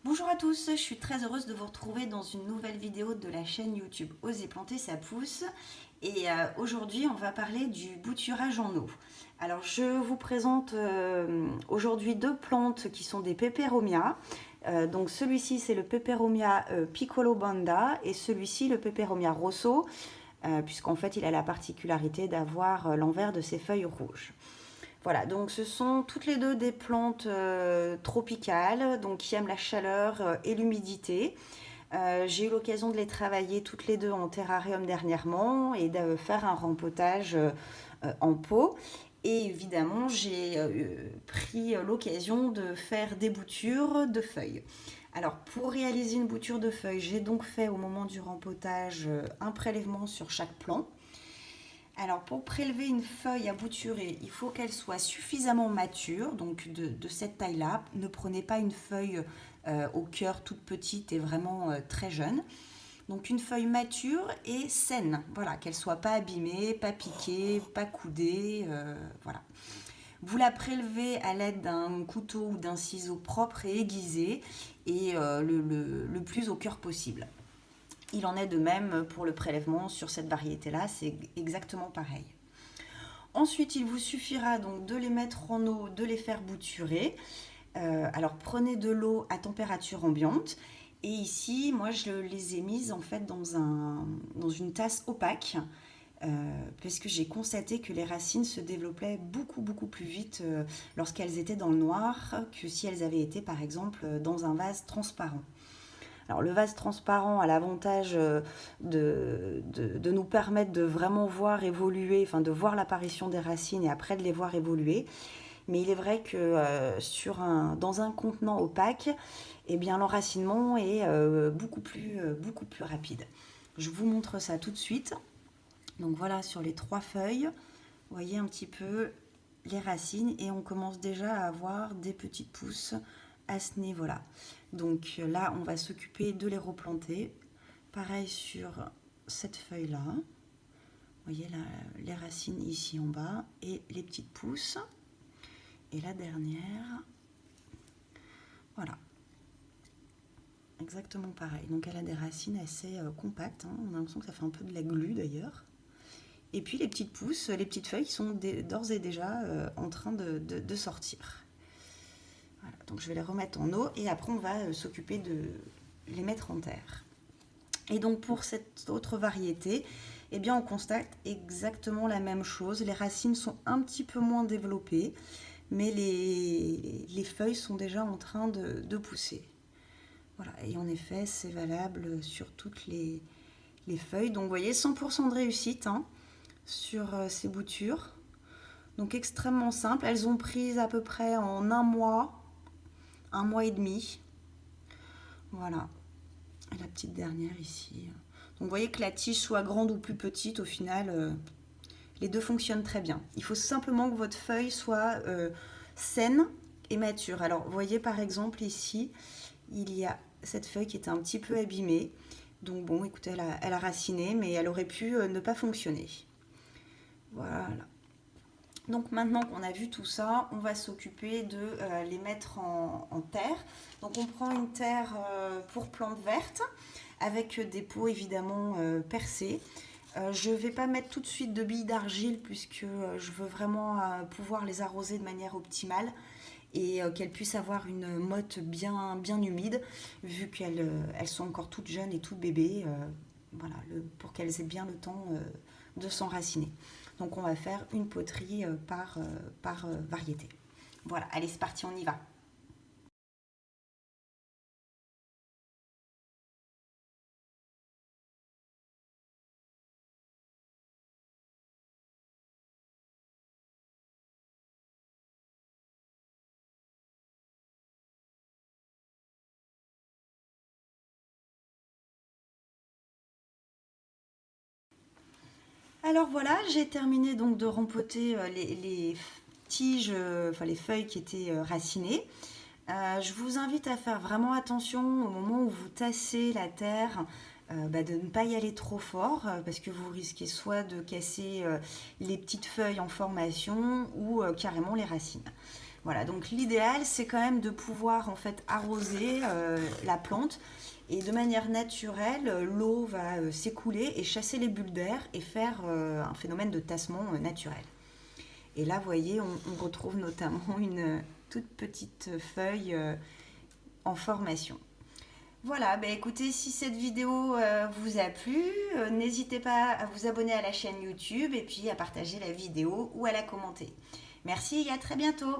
Bonjour à tous, je suis très heureuse de vous retrouver dans une nouvelle vidéo de la chaîne YouTube Oser planter ça pousse. Et aujourd'hui, on va parler du bouturage en eau. Alors, je vous présente aujourd'hui deux plantes qui sont des peperomia. Donc, celui-ci, c'est le peperomia piccolo banda et celui-ci, le peperomia rosso, puisqu'en fait, il a la particularité d'avoir l'envers de ses feuilles rouges. Voilà, donc ce sont toutes les deux des plantes tropicales, donc qui aiment la chaleur et l'humidité. J'ai eu l'occasion de les travailler toutes les deux en terrarium dernièrement et de faire un rempotage en pot. Et évidemment, j'ai pris l'occasion de faire des boutures de feuilles. Alors, pour réaliser une bouture de feuilles, j'ai donc fait au moment du rempotage un prélèvement sur chaque plant. Alors, pour prélever une feuille à bouturer, il faut qu'elle soit suffisamment mature, donc de cette taille-là. Ne prenez pas une feuille au cœur toute petite et vraiment très jeune. Donc, une feuille mature et saine, voilà, qu'elle soit pas abîmée, pas piquée, pas coudée, voilà. Vous la prélevez à l'aide d'un couteau ou d'un ciseau propre et aiguisé et le plus au cœur possible. Il en est de même pour le prélèvement sur cette variété-là, c'est exactement pareil. Ensuite, il vous suffira donc de les mettre en eau, de les faire bouturer. Alors prenez de l'eau à température ambiante. Et ici, moi, je les ai mises en fait dans une tasse opaque. Parce que j'ai constaté que les racines se développaient beaucoup plus vite lorsqu'elles étaient dans le noir que si elles avaient été par exemple dans un vase transparent. Alors le vase transparent a l'avantage de nous permettre de vraiment voir évoluer, enfin de voir l'apparition des racines et après de les voir évoluer. Mais il est vrai que dans un contenant opaque, eh bien, l'enracinement est beaucoup plus rapide. Je vous montre ça tout de suite. Donc voilà, sur les trois feuilles, vous voyez un petit peu les racines et on commence déjà à avoir des petites pousses à ce niveau-là. Donc là, on va s'occuper de les replanter. Pareil sur cette feuille-là. Vous voyez là, les racines ici en bas et les petites pousses. Et la dernière, voilà, exactement pareil. Donc elle a des racines assez compactes. Hein. On a l'impression que ça fait un peu de la glu d'ailleurs. Et puis les petites pousses, les petites feuilles qui sont d'ores et déjà en train de sortir. Voilà, donc je vais les remettre en eau et après on va s'occuper de les mettre en terre. Et donc pour cette autre variété, eh bien on constate exactement la même chose. Les racines sont un petit peu moins développées, mais les feuilles sont déjà en train de pousser. Voilà, et en effet, c'est valable sur toutes les feuilles. Donc vous voyez, 100% de réussite hein, sur ces boutures. Donc extrêmement simple. Elles ont pris à peu près en un mois et demi. Voilà. Et la petite dernière ici. Donc vous voyez que la tige soit grande ou plus petite, au final, les deux fonctionnent très bien. Il faut simplement que votre feuille soit saine et mature. Alors vous voyez par exemple ici, il y a cette feuille qui était un petit peu abîmée. Donc bon, écoutez, elle a raciné, mais elle aurait pu ne pas fonctionner. Voilà. Donc maintenant qu'on a vu tout ça, on va s'occuper de les mettre en terre. Donc on prend une terre pour plantes vertes avec des pots évidemment percés. Je ne vais pas mettre tout de suite de billes d'argile puisque je veux vraiment pouvoir les arroser de manière optimale et qu'elles puissent avoir une motte bien humide vu qu'elles sont encore toutes jeunes et toutes bébés. Voilà, pour qu'elles aient bien le temps de s'enraciner. Donc on va faire une poterie par variété. Voilà, allez c'est parti, on y va. Alors voilà, j'ai terminé donc de rempoter les tiges, enfin les feuilles qui étaient racinées. Je vous invite à faire vraiment attention au moment où vous tassez la terre, de ne pas y aller trop fort parce que vous risquez soit de casser les petites feuilles en formation ou carrément les racines. Voilà, donc l'idéal, c'est quand même de pouvoir en fait arroser la plante et de manière naturelle, l'eau va s'écouler et chasser les bulles d'air et faire un phénomène de tassement naturel. Et là, vous voyez, on retrouve notamment une toute petite feuille en formation. Voilà, bah écoutez, si cette vidéo vous a plu, n'hésitez pas à vous abonner à la chaîne YouTube et puis à partager la vidéo ou à la commenter. Merci et à très bientôt.